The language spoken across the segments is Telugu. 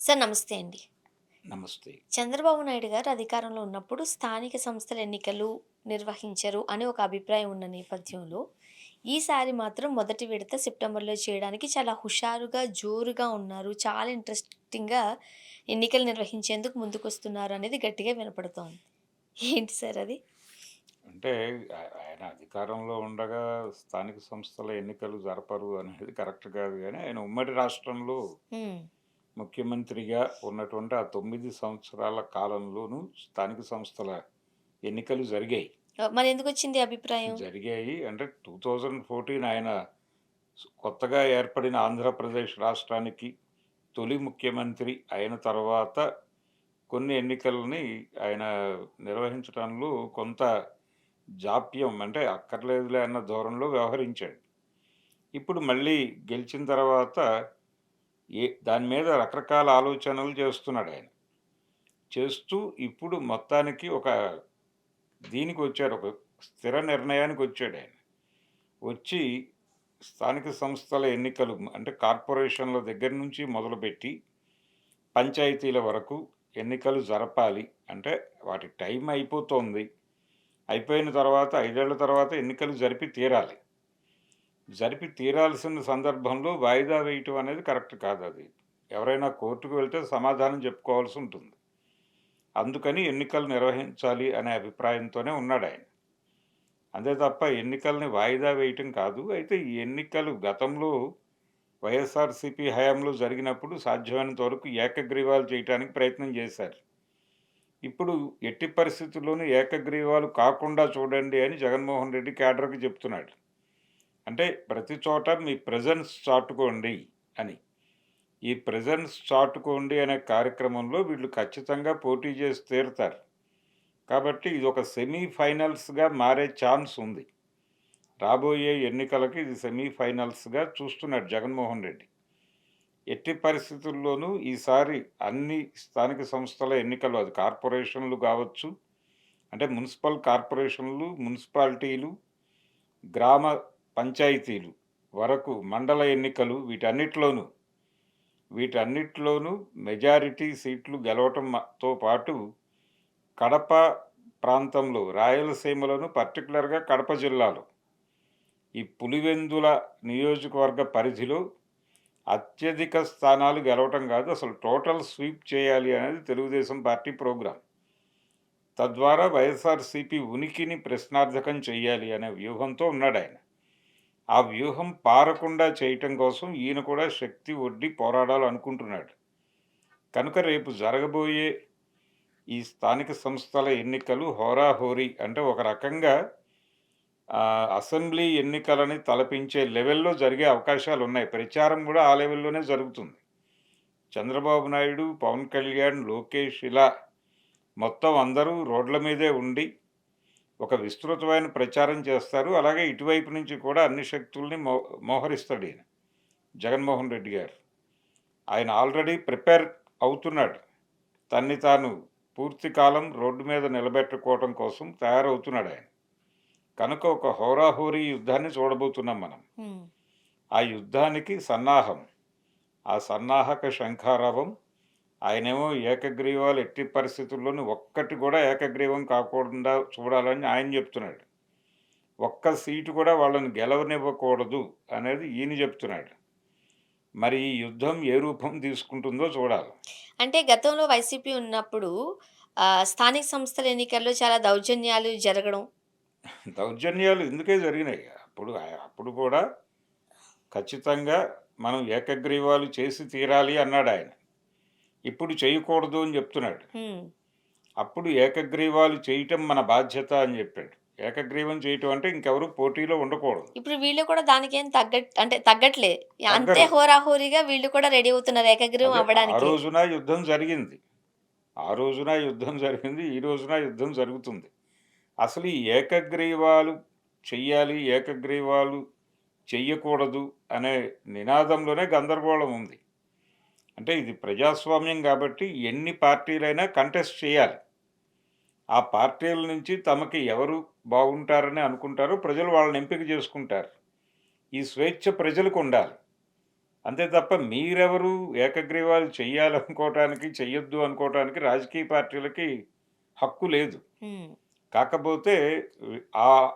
సార్ నమస్తే అండి. నమస్తే. చంద్రబాబు నాయుడు గారు అధికారంలో ఉన్నప్పుడు స్థానిక సంస్థల ఎన్నికలు నిర్వహించరు అని ఒక అభిప్రాయం ఉన్న నేపథ్యంలో, ఈసారి మాత్రం మొదటి విడత సెప్టెంబర్‌లో చేయడానికి చాలా హుషారుగా, జోరుగా ఉన్నారు. చాలా ఇంట్రెస్టింగ్‌గా ఎన్నికలు నిర్వహించేందుకు ముందుకొస్తున్నారు అనేది గట్టిగా వినపడుతోంది. ఏంటి సార్ అది? అంటే ఆయన అధికారంలో ఉండగా స్థానిక సంస్థల ఎన్నికలు జరపరు అనేది కరెక్ట్ కాదు గానీ, ఆయన ఉమ్మడి రాష్ట్రంలో హ్మ్. ముఖ్యమంత్రిగా ఉన్నటువంటి ఆ 9 సంవత్సరాల కాలంలోనూ స్థానిక సంస్థల ఎన్నికలు జరిగాయి. మరెందుకొచ్చింది ఈ అభిప్రాయం? జరిగాయి అంటే 2014 ఆయన కొత్తగా ఏర్పడిన ఆంధ్రప్రదేశ్ రాష్ట్రానికి తొలి ముఖ్యమంత్రి అయిన తర్వాత కొన్ని ఎన్నికలని ఆయన నిర్వహించడంలో కొంత జాప్యం అంటే అక్కర్లేదులే అన్న ధోరణిలో వ్యవహరించాడు. ఇప్పుడు మళ్ళీ గెలిచిన తర్వాత దాని మీద రకరకాల ఆలోచనలు చేస్తున్నాడాయన. చేస్తూ ఇప్పుడు మొత్తానికి ఒక దీనికొచ్చాడు. ఒక స్థిర నిర్ణయానికొచ్చాడాయన. వచ్చి స్థానిక సంస్థల ఎన్నికలు అంటే కార్పొరేషన్‌ల దగ్గర నుంచి మొదలుపెట్టి పంచాయతీల వరకు ఎన్నికలు జరపాలి. అంటే వాటి టైం అయిపోతోంది. అయిపోయిన తర్వాత 5 ఏళ్ల తర్వాత ఎన్నికలు జరిపి తీరాలి. జరిపి తీరాల్సిన సందర్భంలో వాయిదా వేయటం అనేది కరెక్ట్ కాదది. ఎవరైనా కోర్టుకు వెళ్తే సమాధానం చెప్పుకోవాల్సుంటుంది. అందుకని ఎన్నికలు నిర్వహించాలి అనే అభిప్రాయంతోనే ఉన్నాడాయన. అంతే తప్ప ఎన్నికల్ని వాయిదా వేయటం కాదు. అయితే ఈ ఎన్నికలు గతంలో వైఎస్ఆర్‌సీపీ హయాంలో జరిగినప్పుడు సాధ్యమైనంత వరకు ఏకగ్రీవాలు చేయటానికి ప్రయత్నం చేశారు. ఇప్పుడు ఎట్టి పరిస్థితుల్లోనూ ఏకగ్రీవాలు కాకుండా చూడండి అని జగన్మోహన్ రెడ్డి క్యాడర్‌కి చెప్తున్నాడు. అంటే ప్రతి చోట మీ ప్రెజెన్స్ చాటుకోండి అని. ఈ ప్రెజెన్స్ చాటుకోండి అనే కార్యక్రమంలో వీళ్ళు ఖచ్చితంగా పోటీ చేసి తీరుతారు. కాబట్టి ఇదొక సెమీ ఫైనల్స్‌గా మారే ఛాన్స్ ఉంది. రాబోయే ఎన్నికలకి ఇది సెమీ ఫైనల్స్‌గా చూస్తున్నాడు జగన్మోహన్ రెడ్డి. ఎట్టి పరిస్థితుల్లోనూ ఈసారి అన్ని స్థానిక సంస్థల ఎన్నికలు అది కార్పొరేషన్‌లు కావచ్చు, అంటే మున్సిపల్ కార్పొరేషన్‌లు, మున్సిపాలిటీలు, గ్రామ పంచాయతీలు వరకు మండల ఎన్నికలు వీటన్నిటిలోనూ మెజారిటీ సీట్లు గెలవటంతో పాటు కడప ప్రాంతంలో రాయలసీమలోను పర్టిక్యులర్‌గా కడప జిల్లాలో ఈ పులివెందుల నియోజకవర్గ పరిధిలో అత్యధిక స్థానాలు గెలవటం కాదు, అసలు టోటల్ స్వీప్ చేయాలి అనేది తెలుగుదేశం పార్టీ ప్రోగ్రాం. తద్వారా వైఎస్ఆర్‌సీపీ ఉనికిని ప్రశ్నార్థకం చేయాలి అనే వ్యూహంతో ఉన్నాడాయన. ఆ వ్యూహం పారకుండా చేయటం కోసం ఈయన కూడా శక్తి ఒడ్డి పోరాడాలనుకుంటున్నాడు. కనుక రేపు జరగబోయే ఈ స్థానిక సంస్థల ఎన్నికలు హోరాహోరీ అంటే ఒక రకంగా అసెంబ్లీ ఎన్నికలని తలపించే లెవెల్‌లో జరిగే అవకాశాలున్నాయి. ప్రచారం గూడా ఆ లెవెల్‌లోనే జరుగుతుంది. చంద్రబాబు నాయుడు, పవన్ కళ్యాణ్, లోకేష్ ఇలా మొత్తం అందరూ రోడ్ల మీదే ఉండి ఒక విస్తృతమైన ప్రచారం చేస్తారు. అలాగే ఇటువైపు నుంచి కూడా అన్ని శక్తుల్ని మోహరిస్తాడీయన జగన్మోహన్ రెడ్డి గారు. ఆయన ఆల్రెడీ ప్రిపేర్ అవుతున్నాడు. తన్ని తాను పూర్తి కాలం రోడ్డు మీద నిలబెట్టుకోవటం కోసం తయారవుతున్నాడాయన. కనుక ఒక హోరాహోరీ యుద్ధాన్ని చూడబోతున్నాం మనం. హ్మ్. ఆ యుద్ధానికి సన్నాహం, ఆ సన్నాహక శంఖారావం ఆయనేమో ఏకగ్రీవాలు ఎట్టి పరిస్థితుల్లోనూ ఒక్కటి కూడా ఏకగ్రీవం కాకుండా చూడాలని ఆయన చెప్తున్నాడు. ఒక్క సీటు కూడా వాళ్ళని గెలవనివ్వకూడదు అనేది ఈయన చెప్తున్నాడు. మరి ఈ యుద్ధం ఏ రూపం తీసుకుంటుందో చూడాలి. అంటే గతంలో వైసీపీ ఉన్నప్పుడు స్థానిక సంస్థల ఎన్నికల్లో చాలా దౌర్జన్యాలు జరగడం. దౌర్జన్యాలు ఇందుకే జరిగినాయి. అప్పుడు కూడా ఖచ్చితంగా మనం ఏకగ్రీవాలు చేసి తీరాలి అన్నాడాయన. ఇప్పుడు చేయకూడదు అని చెప్తున్నాడు. హ్మ్. అప్పుడు ఏకగ్రీవాలు చేయటం మన బాధ్యత అని చెప్పాడు. ఏకగ్రీవం చేయటం అంటే ఇంకెవరు పోటీలో ఉండకూడదు. ఇప్పుడు వీళ్ళు కూడా దానికేం అంటే తగ్గట్లే. అంతే తగ్గరు. హోరాహోరీగా వీళ్ళు కూడా రెడీ అవుతున్నారు ఏకగ్రీవం అదే ఆ అవ్వడానికే. రోజున యుద్ధం జరిగింది. ఆ రోజున యుద్ధం జరిగింది. ఈ రోజున యుద్ధం జరుగుతుంది. అసలు ఈ ఏకగ్రీవాలు చెయ్యాలి, ఏకగ్రీవాలు చెయ్యకూడదు అనే నినాదంలోనే గందరగోళం ఉంది. అంటే ఇది ప్రజాస్వామ్యం కాబట్టి ఎన్ని పార్టీలైనా కంటెస్ట్ చేయాలి. ఆ పార్టీల నుంచి తమకి ఎవరు బాగుంటారని అనుకుంటారో ప్రజలు వాళ్ళని ఎంపిక చేసుకుంటారు. ఈ స్వేచ్ఛ ప్రజలకు ఉండాలి. అంతే తప్ప మీరెవరు ఏకగ్రీవాలు చెయ్యాలనుకోవటానికి, చెయ్యొద్దు అనుకోవటానికి రాజకీయ పార్టీలకి హక్కు లేదు. హ్మ్. కాకపోతే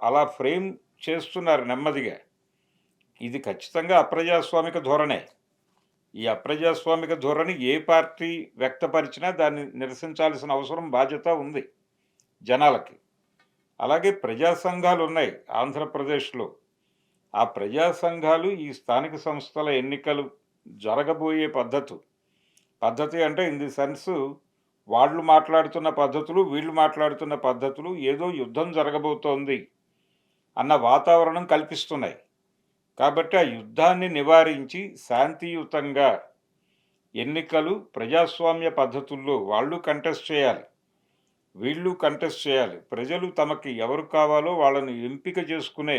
అలా ఫ్రేమ్ చేస్తున్నారు నెమ్మదిగా. ఇది ఖచ్చితంగా అప్రజాస్వామిక ధోరణే. ఈ అప్రజాస్వామిక ధోరణి ఏ పార్టీ వ్యక్తపరిచినా దాన్ని నిరసించాల్సిన అవసరం, బాధ్యత ఉంది జనాలకి. అలాగే ప్రజా సంఘాలున్నాయి ఆంధ్రప్రదేశ్‌లో. ఆ ప్రజా సంఘాలు ఈ స్థానిక సంస్థల ఎన్నికలు జరగబోయే పద్ధతి అంటే ఇన్ ది సెన్స్ వాళ్ళు మాట్లాడుతున్న పద్ధతులు, వీళ్ళు మాట్లాడుతున్న పద్ధతులు ఏదో యుద్ధం జరగబోతోంది అన్న వాతావరణం కల్పిస్తున్నాయి. కాబట్టి ఆ యుద్ధాన్ని నివారించి శాంతియుతంగా ఎన్నికలు ప్రజాస్వామ్య పద్ధతుల్లో వాళ్ళు కంటెస్ట్ చేయాలి. వీళ్ళు కంటెస్ట్ చేయాలి. ప్రజలు తమకి ఎవరు కావాలో వాళ్ళని ఎంపిక చేసుకునే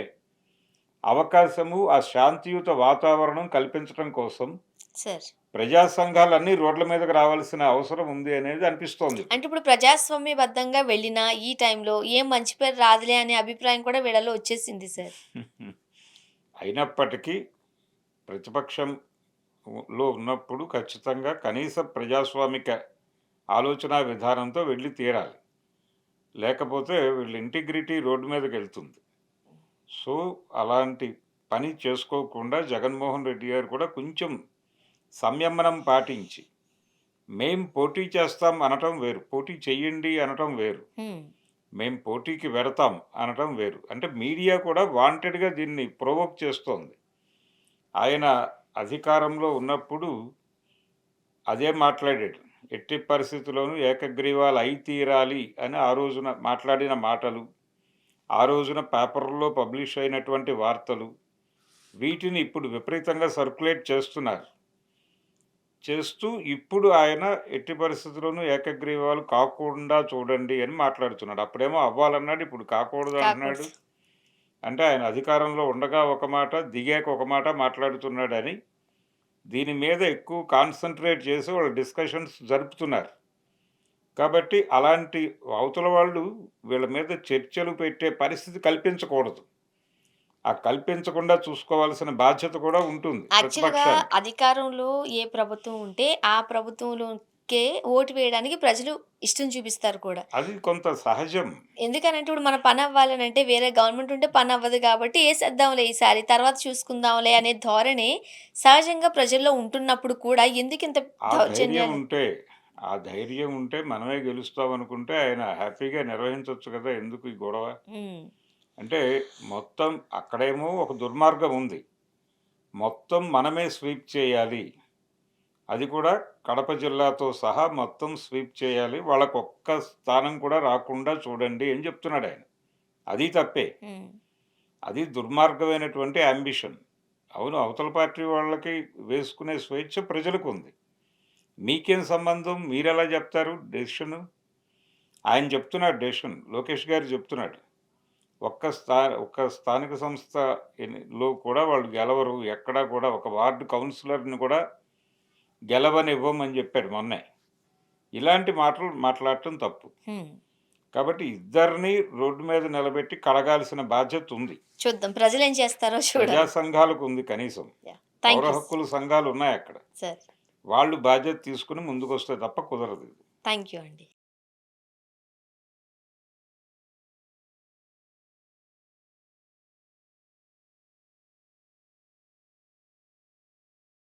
అవకాశము, ఆ శాంతియుత వాతావరణం కల్పించటం కోసం సార్. ప్రజా సంఘాలన్నీ రోడ్ల మీదకి రావాల్సిన అవసరం ఉంది అనేది అనిపిస్తోంది అంటే ఇప్పుడు. ఇప్పుడు ప్రజాస్వామ్యబద్ధంగా వెళ్ళిన ఈ టైంలో ఏం మంచి పేరు రాదులే అనే అభిప్రాయం కూడా వీళ్ళలో వచ్చేసింది సార్. అయినప్పటికీ ప్రతిపక్షంలో ఉన్నప్పుడు ఖచ్చితంగా కనీస ప్రజాస్వామిక ఆలోచనా విధానంతో వెళ్ళి తీరాలి. లేకపోతే వీళ్ళ ఇంటిగ్రిటీ రోడ్డు మీదకెళ్తుంది. సో, అలాంటి పని చేసుకోకుండా జగన్మోహన్ రెడ్డి గారు కూడా కొంచెం సంయమనం పాటించి, మేం పోటీ చేస్తాం అనటం వేరు. పోటీ చెయ్యండి అనటం వేరు. హ్మ్. మేం పోటీకి వెడతాం అనటం వేరు. అంటే మీడియా కూడా వాంటెడ్‌గా దీన్ని ప్రొవోక్ చేస్తోంది. ఆయన అధికారంలో ఉన్నప్పుడు అదే మాట్లాడాడు. ఎట్టి పరిస్థితిలోనూ ఏకగ్రీవాలు అయి తీరాలి అని ఆ రోజున మాట్లాడిన మాటలు, ఆ రోజున పేపర్‌లో పబ్లిష్ అయినటువంటి వార్తలు, వీటిని ఇప్పుడు విపరీతంగా సర్క్యులేట్ చేస్తున్నారు. చేస్తూ ఇప్పుడు ఆయన ఎట్టి పరిస్థితిలోనూ ఏకగ్రీవాలు కాకుండా చూడండి అని మాట్లాడుతున్నాడు. అప్పుడేమో అవ్వాలన్నాడు, ఇప్పుడు కాకూడదు అంటున్నాడు. కాకూడదు. అంటే ఆయన అధికారంలో ఉండగా ఒక మాట, దిగాక ఒక మాట మాట్లాడుతున్నాడని దీని మీద ఎక్కువ కాన్సంట్రేట్ చేసి వాళ్ళు డిస్కషన్స్ జరుపుతున్నారు. కాబట్టి అలాంటి అవతల వాళ్ళు వీళ్ళ మీద చర్చలు పెట్టే పరిస్థితి కల్పించకూడదు. ఆ కల్పించకుండా చూసుకోవాల్సిన బాధ్యత కూడా ఉంటుంది యాక్చువల్‌గా ప్రతిపక్షానికి. అధికారంలో ఏ ప్రభుత్వం ఉంటే ఆ ప్రభుత్వంలోకే ఓటు వేయడానికి ప్రజలు ఇష్టం చూపిస్తారు కూడా. అది కొంత సహజం. ఎందుకనంటే ఇప్పుడు మన పని అవ్వాలనంటే వేరే గవర్నమెంట్ ఉంటే పని అవ్వదు కాబట్టి ఏసేద్దాంలే ఈసారి తర్వాత చూసుకుందాంలే అనే ధోరణి సహజంగా ప్రజల్లో ఉంటున్నప్పుడు కూడా ఎందుకింత ఆ ధైర్యం దౌర్జన్యాలు? ఉంటే, ఆ ధైర్యం ఉంటే మనమే గెలుస్తామనుకుంటే ఆయన హ్యాపీగా నిర్వహించొచ్చు కదా! ఎందుకు ఈ గొడవ? హ్మ్. అంటే మొత్తం అక్కడేమో ఒక దుర్మార్గం ఉంది. మొత్తం మనమే స్వీప్ చేయాలి. అది కూడా కడప జిల్లాతో సహా మొత్తం స్వీప్ చేయాలి. వాళ్ళకొక్క స్థానం కూడా రాకుండా చూడండి అని చెప్తున్నాడాయన. అది తప్పే. హ్మ్. అది దుర్మార్గమైనటువంటి యాంబిషన్. అవును, అవతల పార్టీ వాళ్ళకి వేసుకునే స్వేచ్ఛ ప్రజలకుంది. మీకేం సంబంధం? మీరెలా జెప్తారు డెసిషను? ఆయన చెప్తున్నాడు డెసిషన్. లోకేష్ గారు చెప్తున్నాడు. ఒక్క స్థానిక సంస్థ లో కూడా వాళ్ళు గెలవరు. ఎక్కడా కూడా ఒక వార్డ్ కౌన్సిలర్‌ని కూడా గెలవనివ్వమని జెప్పాడు మొన్నే. ఇలాంటి మాటలు మాట్లాడటం తప్పు. హ్మ్. కాబట్టి ఇద్దరిని రోడ్డు మీద నిలబెట్టి కడగాల్సిన బాధ్యతుంది. చూద్దాం ప్రజలేం చేస్తారో ప్రజా చూడాలి. సంఘాలకుంది కనీసం. యాహ్! పౌర థాంక్ యూ హక్కుల సంఘాలున్నాయక్కడ. సార్. వాళ్ళు బాధ్యత తీసుకొని ముందుకొస్తే తప్ప కుదరదిది. థాంక్ యూ అండి.